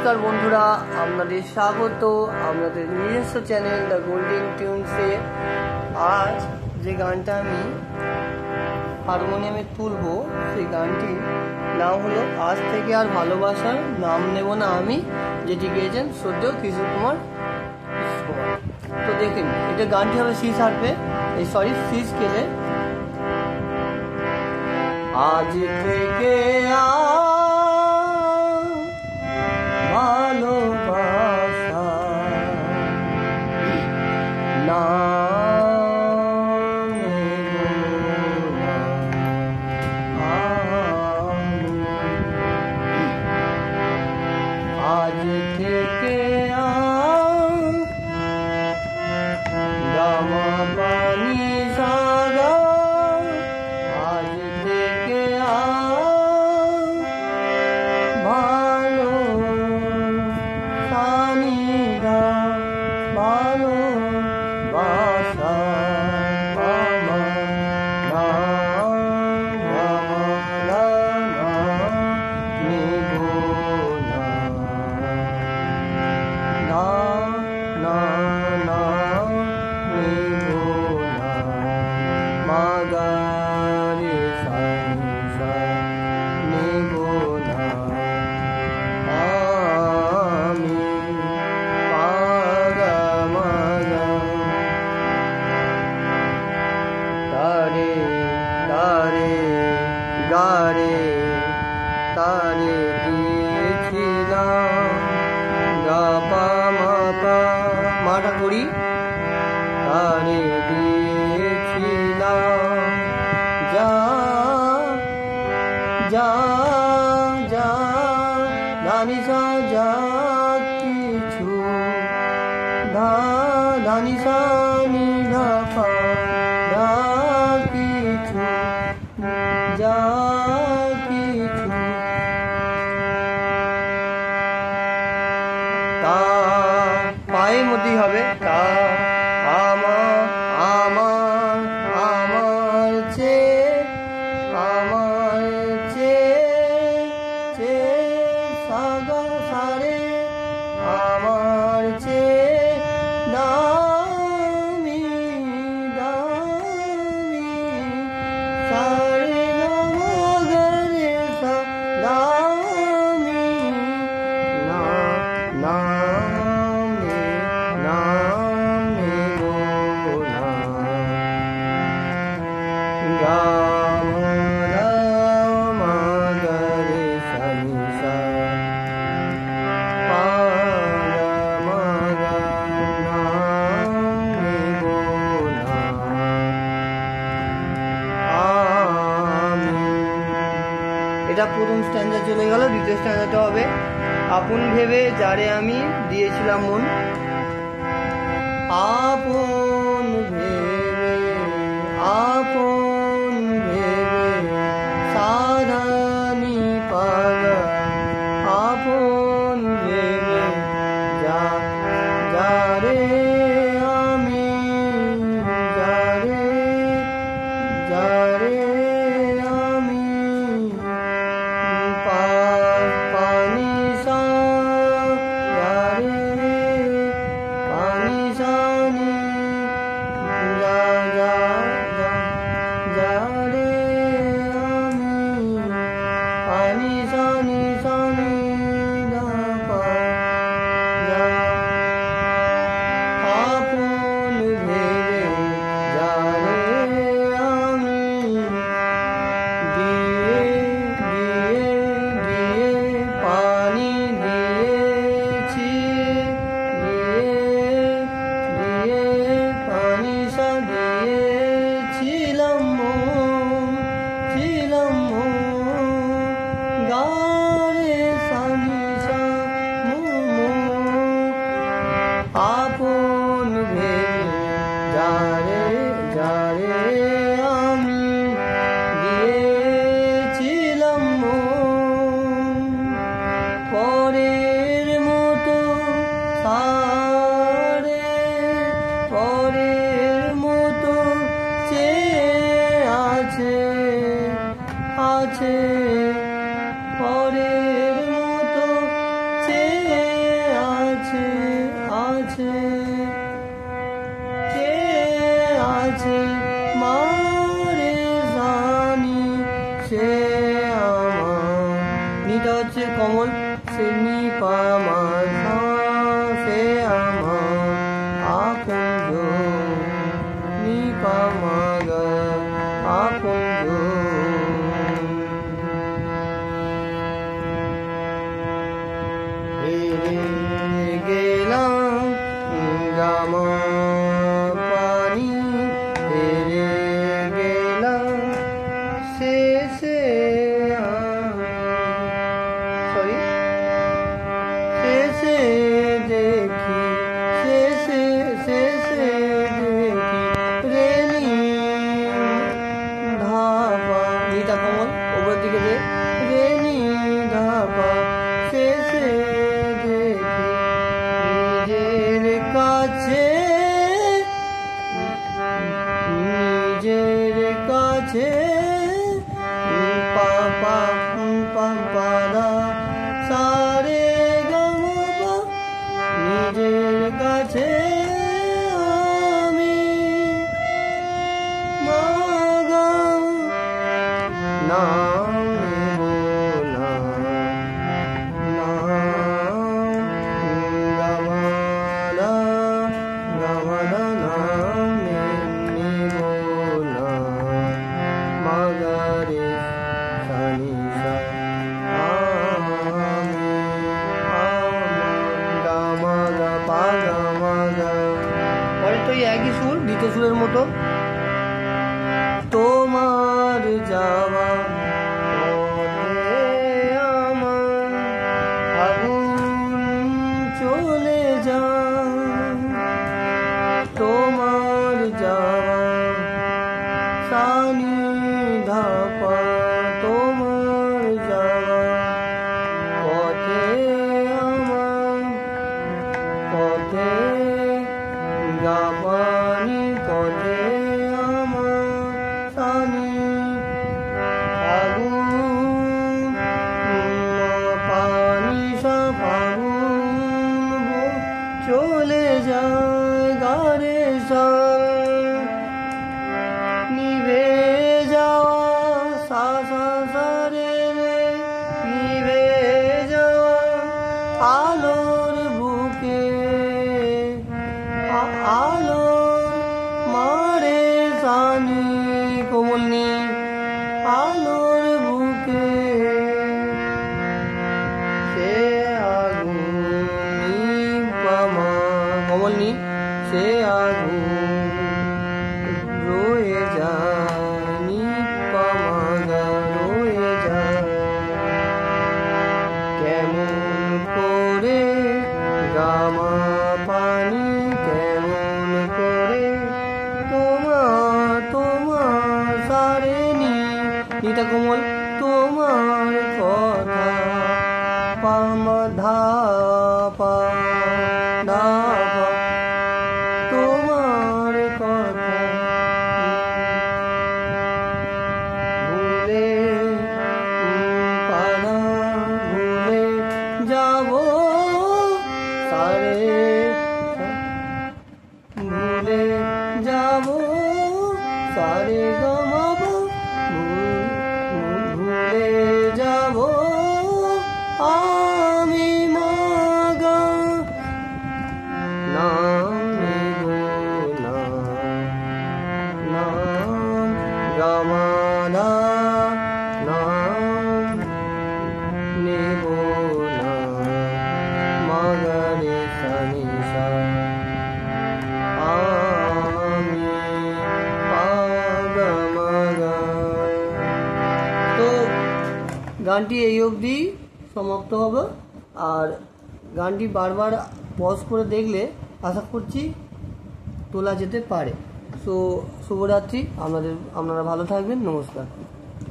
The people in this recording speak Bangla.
নমস্কার বন্ধুরা, আপনাদের স্বাগত আমাদের নিজস্ব চ্যানেল দ্য গোল্ডেন টিউনসে। আজ যে গানটা আমি হারমোনিয়ামে তুলবো সেই গানটির নাম হলো আজ থেকে আর ভালোবাসার নাম নেব না আমি, যেটি গেয়েছেন শ্রদ্ধেয় কিশোর কুমার। তো দেখেন, এটা গানটি হবে সি শার্পে, সি স্কেলে। আজ থেকে ভালোবাসা নাম আজ থেকে গামা পানি সাগা, আজ থেকে ভালো সানিরা ভালো বাসা মামা না নেব না না না নেব না মাগারে সানিসা নেব না আমি পাগা মাগা তারে তারে গারে তারে দিয়েছিলাম গা পা মা পা, মাটা করি, তারে দিয়েছিলাম যা যা যা ধানি সা যা কিছু ধানি সা নি ধা পা যা কিছু যা কিছু তা পায়ের মধ্যেই হবে তা আমার আমার আমার চে সাগা সারে আমার চে দামি দামি সারে গরে সা দামি না না এটা প্রথম স্ট্যান্ডা চলে গেল। দ্বিতীয় স্ট্যান্ডাটা হবে আপন ভেবে যারে আমি দিয়েছিলাম মন, আপন ভেবে সাধানি পাগা, আপন ভেবে যারে আমি যারে আমি পানি সা পানি সানি যা যা যারে আমি পানি সানি সানি যা পা যা আপন ভেবে যারে আমি দিয়ে পানি দিয়েছি, দিয়ে পানি সা দিয়েছিলাম গারে সানি সা আপন ভেবে যারে আমি দিয়েছিলাম পরের মতো সারে পরের মতো চেয়ে আছে হচ্ছে কমল, সে নি পা মা সা, সে আমার আকুঞ্জ, নি পা মা গা আকুঞ্জ। হেরে গেলাম গামা পানি, হেরে গেলাম শেষে, সরি শেষে দেখি, শেষে শেষে দেখি রেলি ধাপা, নিটা কমল উপরের দিকে রে, রেলি ধাপা শেষে দেখি নিজের কাছে, নিজের কাছে পাপা পাপারা সারে গামা, নিজের কাছে আমি মাগা নাম নেব না, নাম গামানা গামানা নাম নেব না, মাগারে সানি সা আমি গামা গা পা গামা গা। পরে তো একই সুর, দ্বিতীয় সুরের মতো। তোমার যাওয়া পথে আমার আগুন চলে যায়, তোমার যাওয়া সানি ধাপা, তোমার যাওয়া পথে আমার, পথে গাপানি পথে আমার সানি আগুন পানি সা ফাগুন চলে যায় গারে সা, নিভে যাওয়া সা সা সা রে রে, নিভে যাওয়া আলোর বুকে, আলোর মারে সানি কোমলনি, আলোর বুকে সে আগুনি পামা কমলনি, সে আগুন রয়ে যায়, নি পামা গা রয়ে যায়। কেমন করে গামা পানি, কেমন করে তোমার তোমার সারে নি, নিটা কোমল তোমার কথা পামা ধাপা ধাপা, তোমার কথা ভুলে পানা ভুলে যাব সারে, ভুলে যাব সারে গামাবো, ভুলে যাব আমি মাগা নাম নেব না, নাম গামানা নাম নেব না, মাগারে সানি সা আমি পাগা মাগা। তো গানটি এই অবধি সমাপ্ত হবে, আর গানটি বারবার পজ করে দেখলে আশা করছি তোলা যেতে পারে। সো শুভরাত্রি, আপনারা ভালো থাকবেন, নমস্কার।